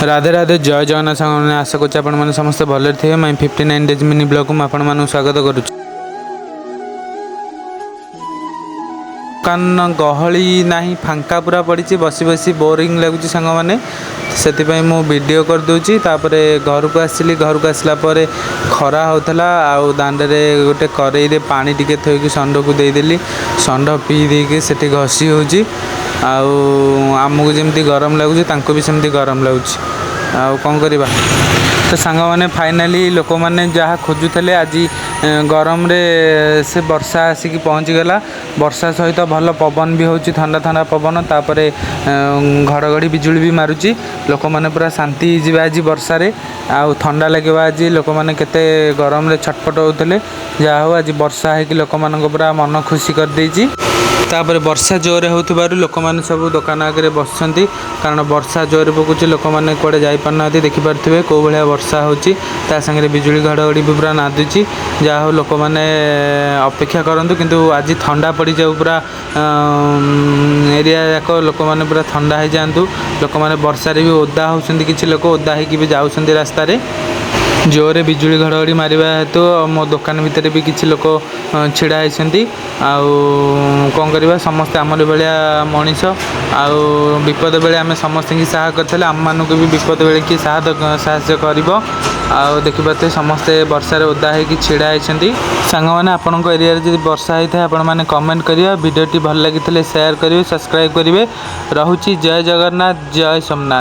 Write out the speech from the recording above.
राधे राधे जय जगन्नाथ सांग आशा करुँ आपण समस्ते भले थे। मैं 59 डेज मिनी ब्लॉग में आपण स्वागत करुँ। दुकान गहली नहीं फांका पूरा पड़ी बसी बसी बोरिंग लगुच सांग मैंने से मु वीडियो करदे। घर को आसली घर को आसला खरा होता आउ दांडे गोटे करेई पानी टिके थोक षंड को देदेली षंड पी देके सेठी घसी होची आमको जमी गरम लगुच भी सेमती गरम लगुच कौन करवा। तो सांग मैंने फाइनाली लोक मैंने जहाँ खोजुले आज गरम रे से वर्षा आसिक पहुँचीगला। वर्षा सहित भल पवन भी होची ठंडा ठंडा पवन तापर घड़घड़ी बिजुली भी मारुची लोक मैंने पूरा शांति जीवा आज वर्षा रे आउ ठंडा लगे आज लोक मैंने केते गरम रे छटपट होते जहा हो आज वर्षा है कि लोक मान पूरा मन खुशी कर देची। तापर वर्षा जोरे होथिबारु लोक माने सब दुकान आगे बसछंती कारण वर्षा जोरे पकुची लोक माने कोडे जाई पारना देखि पारथिबे को भलिया वर्षा होची ता संगे बिजुली घड़घड़ी भी पूरा नादुची जहा हो लोक माने अपेक्षा करंतु किंतु आज ठंडा पड़ी जाऊ पूरा एरिया जाक लोक माने पूरा ठंडा हो जांतु। लोक माने वर्षा रे भी ओदा होछंती किछि लोक ओदा हेकी भी जाउछंती रास्ता रे जोरे बिजुली घड़घड़ी मारिबा हेतु मो दुकान भितर भी किछि लोक छिड़ा होइछंती आउ कौन करवा समस्ते आमर भाया मनीष आउ विपद बेले आम समस्त की साहा करते आम मानक भी विपद बेले किए साहय कर देखिए समस्ते वर्षा ओदा होगी छिड़ा होती सांग मैंने आपण एरिया जब वर्षा होता है आपण मैंने कमेंट करिए वीडियोटी भल लगी शेयर करेंगे सब्सक्राइब करेंगे। रोची जय जगन्नाथ जय सोमनाथ।